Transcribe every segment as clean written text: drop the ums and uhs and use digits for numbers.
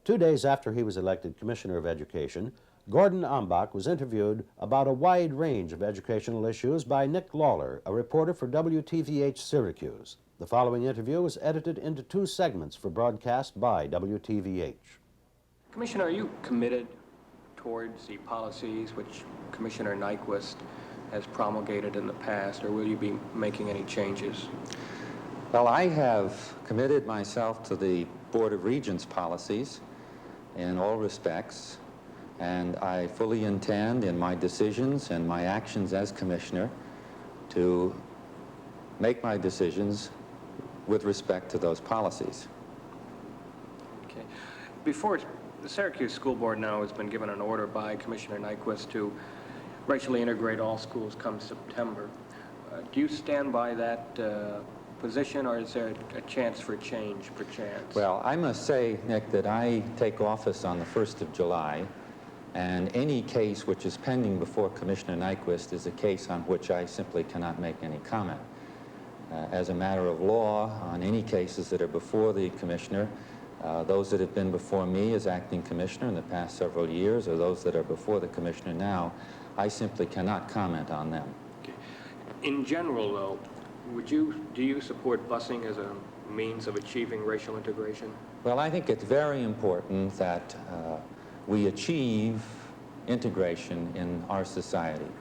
2 days after he was elected Commissioner of Education, Gordon Ambach was interviewed about a wide range of educational issues by Nick Lawler, a reporter for WTVH Syracuse. The following interview was edited into 2 segments for broadcast by WTVH. Commissioner, are you committed towards the policies which Commissioner Nyquist has promulgated in the past, or will you be making any changes? Well, I have committed myself to the Board of Regents policies in all respects, and I fully intend in my decisions and my actions as Commissioner to make my decisions with respect to those policies. Okay. Before, the Syracuse School Board now has been given an order by Commissioner Nyquist to racially integrate all schools come September. Do you stand by that position, or is there a chance for change, perchance? Well, I must say, Nick, that I take office on the 1st of July, and any case which is pending before Commissioner Nyquist is a case on which I simply cannot make any comment. As a matter of law, on any cases that are before the Commissioner, those that have been before me as acting Commissioner in the past several years, or those that are before the Commissioner now, I simply cannot comment on them. Okay. In general, though, do you support busing as a means of achieving racial integration? Well, I think it's very important that we achieve integration in our society.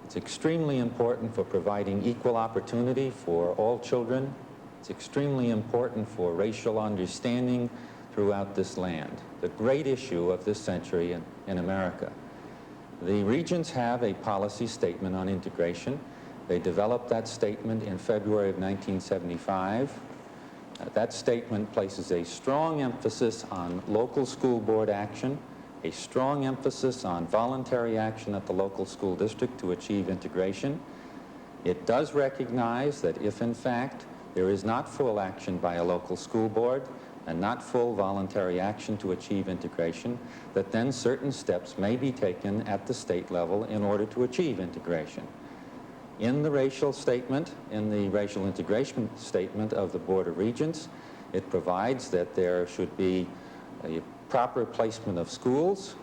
It's extremely important for providing equal opportunity for all children. It's extremely important for racial understanding throughout this land, the great issue of this century in America. The Regents have a policy statement on integration. They developed that statement in February of 1975. That statement places a strong emphasis on local school board action, a strong emphasis on voluntary action at the local school district to achieve integration. It does recognize that if, in fact, there is not full action by a local school board and not full voluntary action to achieve integration, that then certain steps may be taken at the state level in order to achieve integration. In the racial statement, in the racial integration statement of the Board of Regents, it provides that there should be a proper placement of schools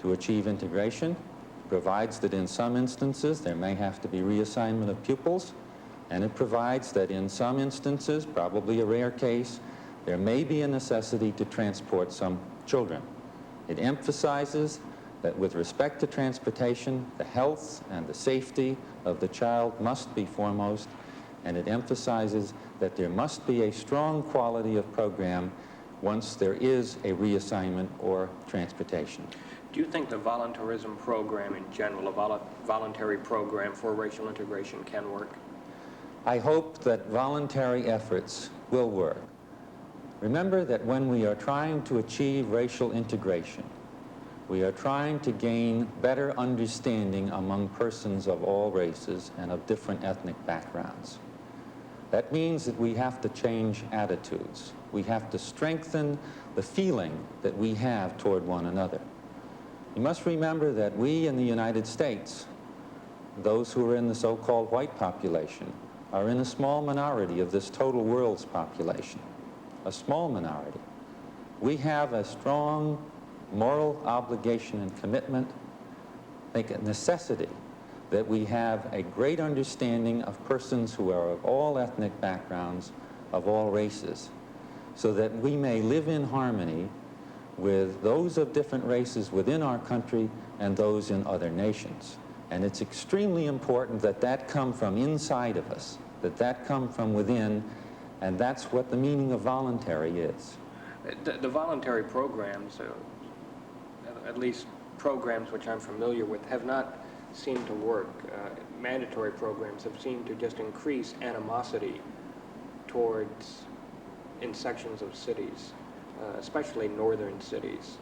to achieve integration. It provides that in some instances there may have to be reassignment of pupils, and it provides that in some instances, probably a rare case, there may be a necessity to transport some children. It emphasizes that with respect to transportation, the health and the safety of the child must be foremost, and it emphasizes that there must be a strong quality of program once there is a reassignment or transportation. Do you think the voluntarism program in general, a voluntary program for racial integration, can work? I hope that voluntary efforts will work. Remember that when we are trying to achieve racial integration, we are trying to gain better understanding among persons of all races and of different ethnic backgrounds. That means that we have to change attitudes. We have to strengthen the feeling that we have toward one another. You must remember that we in the United States, those who are in the so-called white population, are in a small minority of this total world's population, a small minority. We have a strong moral obligation and commitment, I think a necessity, that we have a great understanding of persons who are of all ethnic backgrounds, of all races, so that we may live in harmony with those of different races within our country and those in other nations. And it's extremely important that that come from inside of us, that that come from within, and that's what the meaning of voluntary is. The voluntary programs, at least programs which I'm familiar with, have not seemed to work. Mandatory programs have seemed to just increase animosity towards in sections of cities, especially northern cities.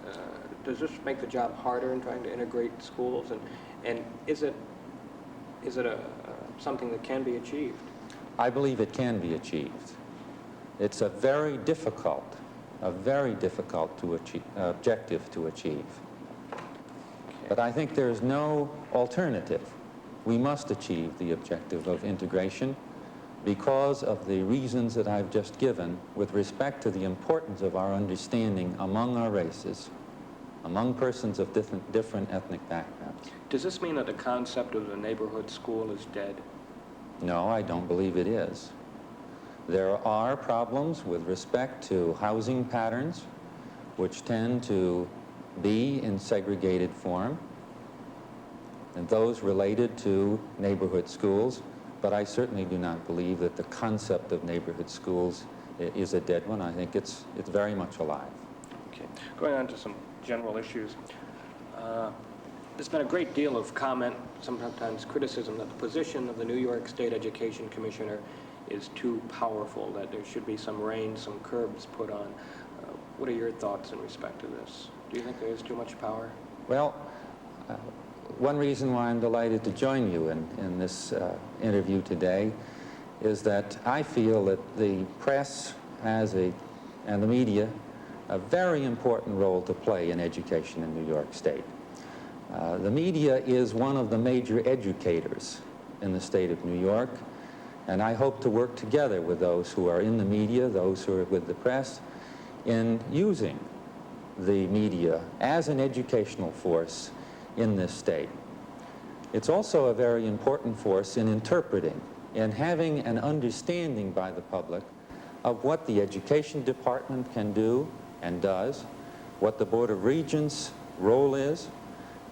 Does this make the job harder in trying to integrate schools, and is it something that can be achieved? I believe it can be achieved. It's a very difficult objective to achieve. But I think there is no alternative. We must achieve the objective of integration. because of the reasons that I've just given with respect to the importance of our understanding among our races, among persons of different ethnic backgrounds. Does this mean that the concept of the neighborhood school is dead? No, I don't believe it is. There are problems with respect to housing patterns, which tend to be in segregated form, and those related to neighborhood schools, but I certainly do not believe that the concept of neighborhood schools is a dead one. I think it's very much alive. Okay. Going on to some general issues. There's been a great deal of comment, sometimes criticism, that the position of the New York State Education Commissioner is too powerful, that there should be some reins, some curbs put on. What are your thoughts in respect to this? Do you think there is too much power? Well, one reason why I'm delighted to join you in this interview today is that I feel that the press and the media a very important role to play in education in New York State. The media is one of the major educators in the state of New York, and I hope to work together with those who are in the media, those who are with the press, in using the media as an educational force in this state. It's also a very important force in interpreting and having an understanding by the public of what the Education Department can do and does, what the Board of Regents' role is,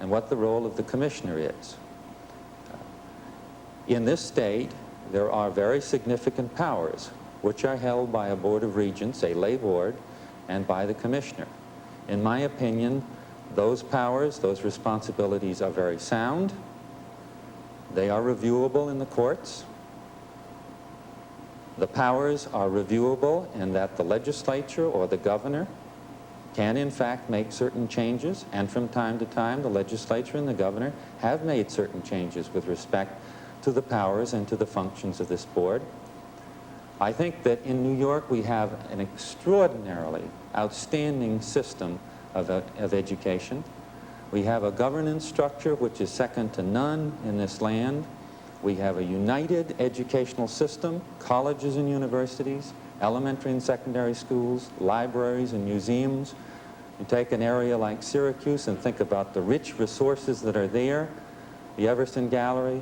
and what the role of the Commissioner is. In this state, there are very significant powers which are held by a Board of Regents, a lay board, and by the Commissioner. In my opinion, those powers, those responsibilities are very sound. They are reviewable in the courts. The powers are reviewable in that the legislature or the governor can in fact make certain changes, and from time to time the legislature and the governor have made certain changes with respect to the powers and to the functions of this board. I think that in New York we have an extraordinarily outstanding system of education. We have a governance structure which is second to none in this land. We have a united educational system, colleges and universities, elementary and secondary schools, libraries and museums. You take an area like Syracuse and think about the rich resources that are there, the Everson Gallery,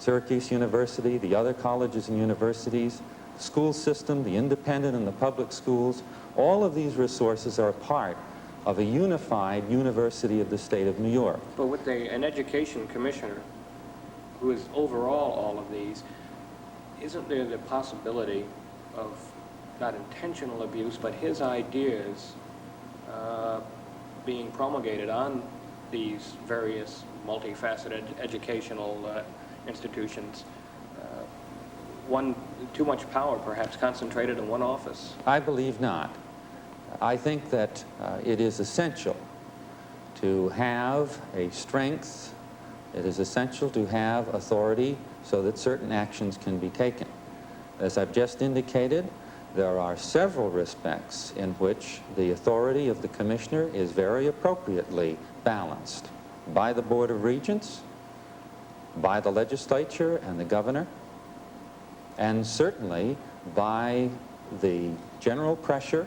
Syracuse University, the other colleges and universities, school system, the independent and the public schools. All of these resources are part of a unified university of the state of New York. But with an education commissioner who is overall all of these, isn't there the possibility of not intentional abuse, but his ideas being promulgated on these various multifaceted educational institutions? Too much power perhaps concentrated in one office? I believe not. I think that it is essential to have a strength. It is essential to have authority so that certain actions can be taken. As I've just indicated, there are several respects in which the authority of the Commissioner is very appropriately balanced by the Board of Regents, by the legislature and the governor, and certainly by the general pressure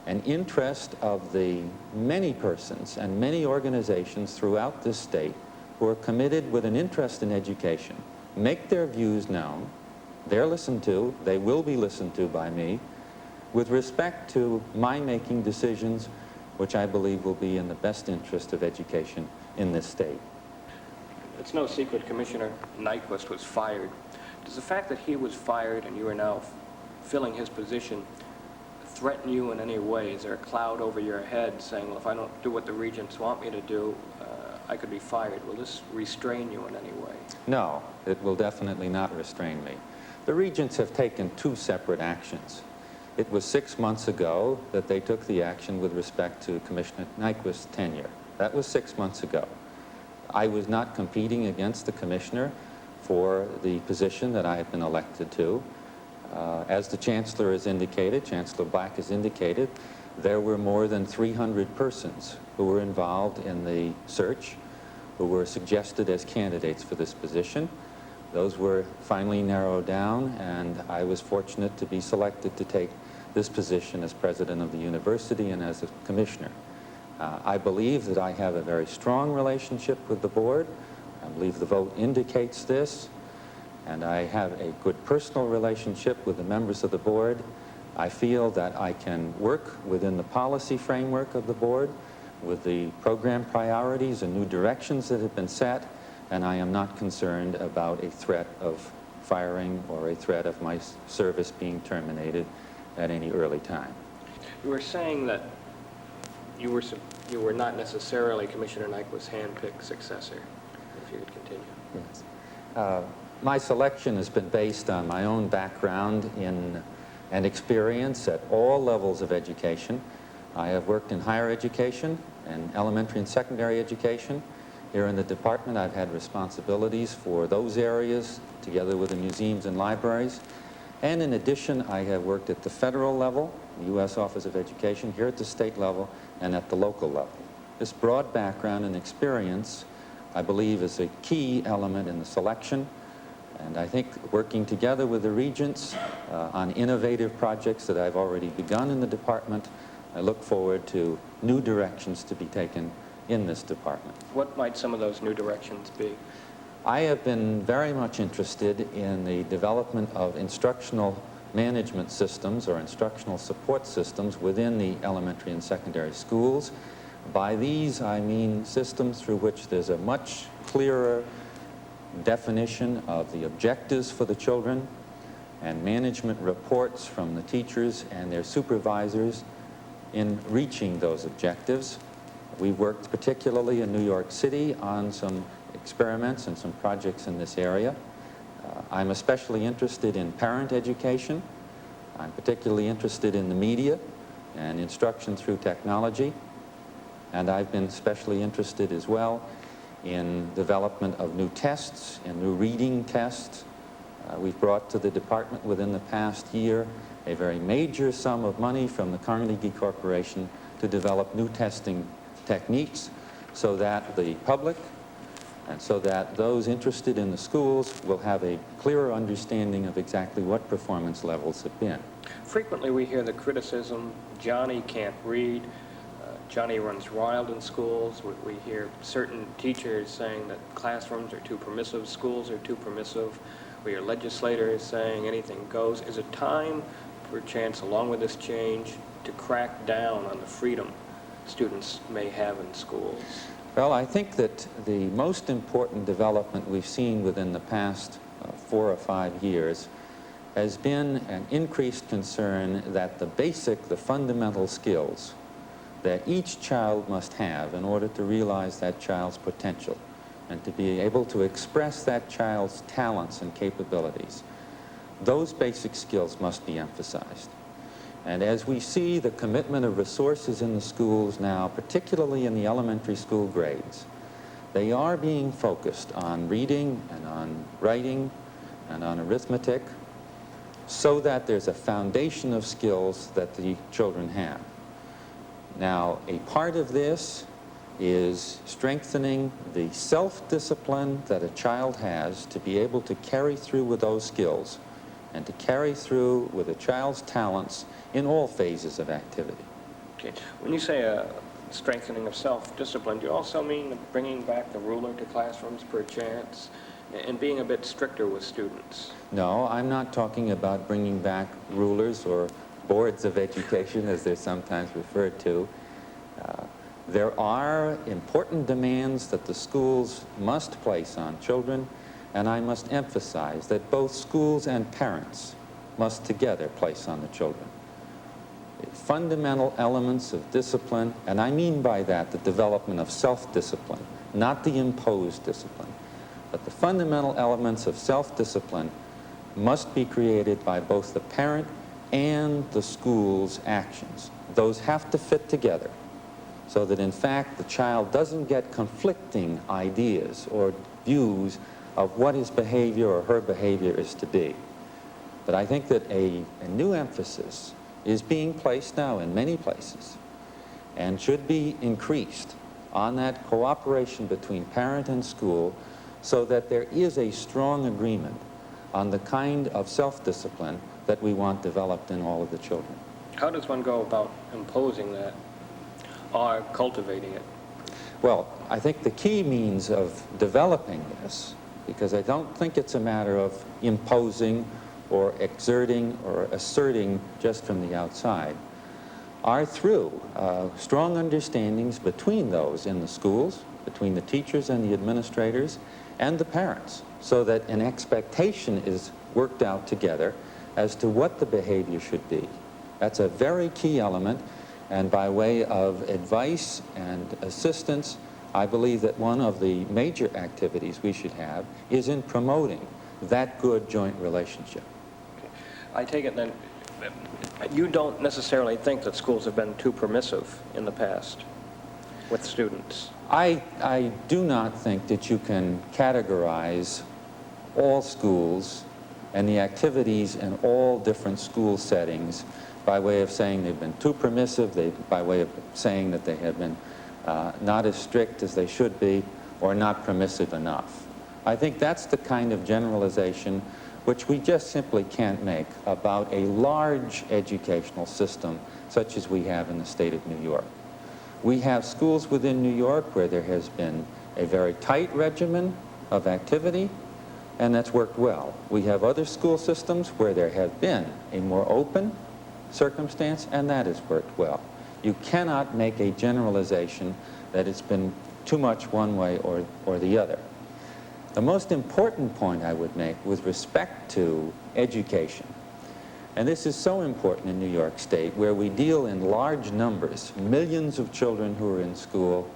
and interest of the many persons and many organizations throughout this state who are committed with an interest in education, make their views known. They're listened to, they will be listened to by me, with respect to my making decisions which I believe will be in the best interest of education in this state. It's no secret Commissioner Nyquist was fired. Does the fact that he was fired and you are now filling his position threaten you in any way? Is there a cloud over your head saying, well, if I don't do what the regents want me to do, I could be fired? Will this restrain you in any way? No, it will definitely not restrain me. The regents have taken two separate actions. It was 6 months ago that they took the action with respect to Commissioner Nyquist's tenure. That was 6 months ago. I was not competing against the commissioner for the position that I have been elected to. As the Chancellor has indicated, Chancellor Black has indicated, there were more than 300 persons who were involved in the search, who were suggested as candidates for this position. Those were finally narrowed down, and I was fortunate to be selected to take this position as president of the university and as a commissioner. I believe that I have a very strong relationship with the board. I believe the vote indicates this, and I have a good personal relationship with the members of the board. I feel that I can work within the policy framework of the board with the program priorities and new directions that have been set, and I am not concerned about a threat of firing or a threat of my service being terminated at any early time. You were saying that you were not necessarily Commissioner Nyquist's hand-picked successor, if you could continue. Yes. My selection has been based on my own background in and experience at all levels of education. I have worked in higher education and elementary and secondary education. Here in the department, I've had responsibilities for those areas together with the museums and libraries. And in addition, I have worked at the federal level, the U.S. Office of Education, here at the state level, and at the local level. This broad background and experience, I believe, is a key element in the selection. And I think working together with the regents on innovative projects that I've already begun in the department, I look forward to new directions to be taken in this department. What might some of those new directions be? I have been very much interested in the development of instructional management systems or instructional support systems within the elementary and secondary schools. By these, I mean systems through which there's a much clearer definition of the objectives for the children and management reports from the teachers and their supervisors in reaching those objectives. We worked particularly in New York City on some experiments and some projects in this area. I'm especially interested in parent education. I'm particularly interested in the media and instruction through technology. And I've been especially interested as well in development of new tests and new reading tests. We've brought to the department within the past year a very major sum of money from the Carnegie Corporation to develop new testing techniques so that the public and so that those interested in the schools will have a clearer understanding of exactly what performance levels have been. Frequently we hear the criticism, Johnny can't read, Johnny runs wild in schools. We hear certain teachers saying that classrooms are too permissive, schools are too permissive. We hear legislators saying anything goes. Is it time, perchance, along with this change, to crack down on the freedom students may have in schools? Well, I think that the most important development we've seen within the past 4 or 5 years has been an increased concern that the fundamental skills that each child must have in order to realize that child's potential and to be able to express that child's talents and capabilities, those basic skills must be emphasized. And as we see the commitment of resources in the schools now, particularly in the elementary school grades, they are being focused on reading and on writing and on arithmetic so that there's a foundation of skills that the children have. Now, a part of this is strengthening the self-discipline that a child has to be able to carry through with those skills and to carry through with a child's talents in all phases of activity. Okay. When you say strengthening of self-discipline, do you also mean bringing back the ruler to classrooms perchance and being a bit stricter with students? No, I'm not talking about bringing back rulers or boards of education, as they're sometimes referred to. There are important demands that the schools must place on children, and I must emphasize that both schools and parents must together place on the children fundamental elements of discipline, and I mean by that the development of self-discipline, not the imposed discipline. But the fundamental elements of self-discipline must be created by both the parent and the school's actions. Those have to fit together so that, in fact, the child doesn't get conflicting ideas or views of what his behavior or her behavior is to be. But I think that a new emphasis is being placed now in many places and should be increased on that cooperation between parent and school so that there is a strong agreement on the kind of self-discipline that we want developed in all of the children. How does one go about imposing that or cultivating it? Well, I think the key means of developing this, because I don't think it's a matter of imposing or exerting or asserting just from the outside, are through strong understandings between those in the schools, between the teachers and the administrators and the parents, so that an expectation is worked out together as to what the behavior should be. That's a very key element, and by way of advice and assistance, I believe that one of the major activities we should have is in promoting that good joint relationship. Okay. I take it then, you don't necessarily think that schools have been too permissive in the past with students? I do not think that you can categorize all schools and the activities in all different school settings by way of saying they've been too permissive, by way of saying that they have been not as strict as they should be, or not permissive enough. I think that's the kind of generalization which we just simply can't make about a large educational system such as we have in the state of New York. We have schools within New York where there has been a very tight regimen of activity, and that's worked well. We have other school systems where there have been a more open circumstance, and that has worked well. You cannot make a generalization that it's been too much one way or the other. The most important point I would make with respect to education, and this is so important in New York State, where we deal in large numbers, millions of children who are in school,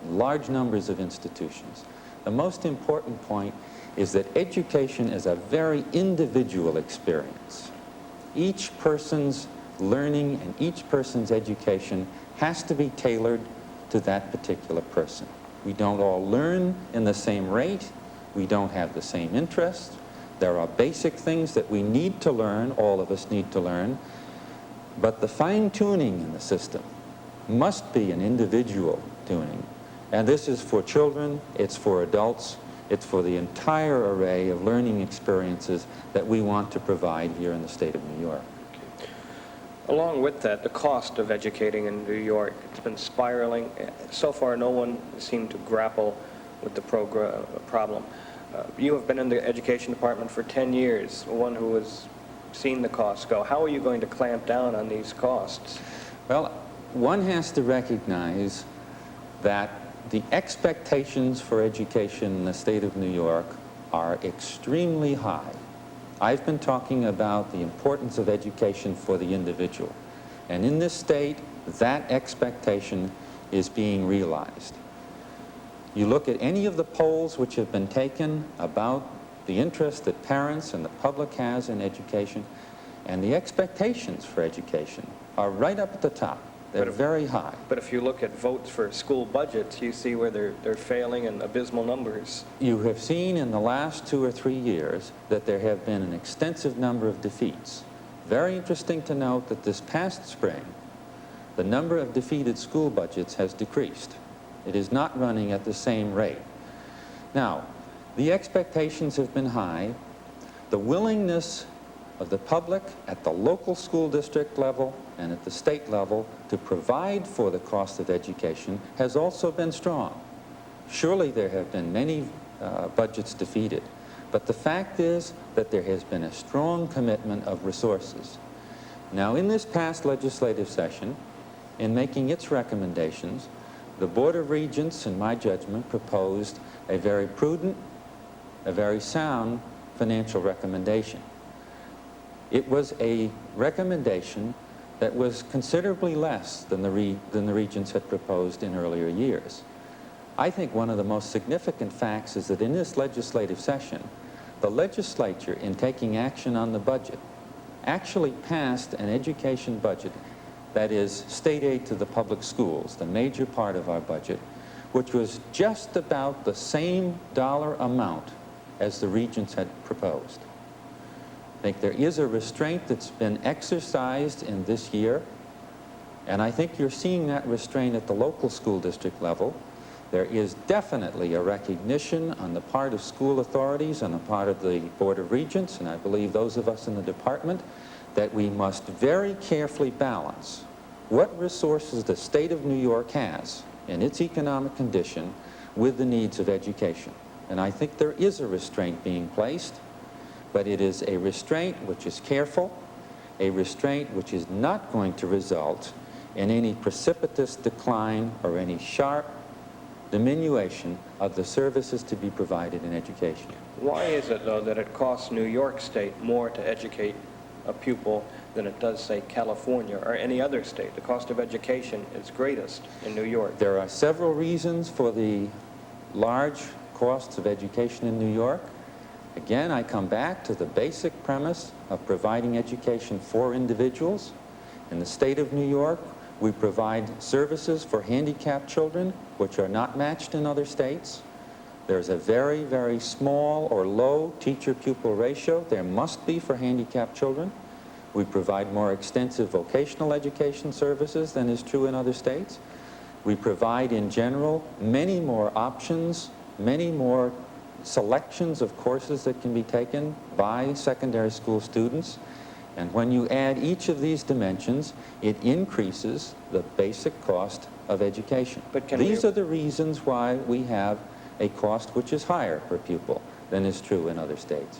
large numbers of institutions. The most important point is that education is a very individual experience. Each person's learning and each person's education has to be tailored to that particular person. We don't all learn in the same rate. We don't have the same interests. There are basic things that we need to learn, all of us need to learn, but the fine-tuning in the system must be an individual tuning. And this is for children, it's for adults, it's for the entire array of learning experiences that we want to provide here in the state of New York. Along with that, the cost of educating in New York, it's been spiraling. So far, no one seemed to grapple with the problem. You have been in the education department for 10 years, one who has seen the costs go. How are you going to clamp down on these costs? Well, one has to recognize that the expectations for education in the state of New York are extremely high. I've been talking about the importance of education for the individual. And in this state, that expectation is being realized. You look at any of the polls which have been taken about the interest that parents and the public has in education, and the expectations for education are right up at the top. They're very high. But if you look at votes for school budgets, you see where they're failing in abysmal numbers. You have seen in the last 2 or 3 years that there have been an extensive number of defeats. Very interesting to note that this past spring, the number of defeated school budgets has decreased. It is not running at the same rate. Now, the expectations have been high. The willingness of the public at the local school district level and at the state level to provide for the cost of education has also been strong. Surely there have been many budgets defeated, but the fact is that there has been a strong commitment of resources. Now, in this past legislative session, in making its recommendations, the Board of Regents, in my judgment, proposed a very prudent, a very sound financial recommendation. It was a recommendation that was considerably less than the Regents had proposed in earlier years. I think one of the most significant facts is that in this legislative session, the legislature, in taking action on the budget, actually passed an education budget that is state aid to the public schools, the major part of our budget, which was just about the same dollar amount as the Regents had proposed. I think there is a restraint that's been exercised in this year, and I think you're seeing that restraint at the local school district level. There is definitely a recognition on the part of school authorities, on the part of the Board of Regents, and I believe those of us in the department, that we must very carefully balance what resources the state of New York has in its economic condition with the needs of education. And I think there is a restraint being placed, but it is a restraint which is careful, a restraint which is not going to result in any precipitous decline or any sharp diminution of the services to be provided in education. Why is it, though, that it costs New York State more to educate a pupil than it does, say, California or any other state? The cost of education is greatest in New York. There are several reasons for the large costs of education in New York. Again, I come back to the basic premise of providing education for individuals. In the state of New York, we provide services for handicapped children which are not matched in other states. There's a very, very small or low teacher-pupil ratio. There must be for handicapped children. We provide more extensive vocational education services than is true in other states. We provide, in general, many more options, many more selections of courses that can be taken by secondary school students. And when you add each of these dimensions, it increases the basic cost of education. But These are the reasons why we have a cost which is higher per pupil than is true in other states.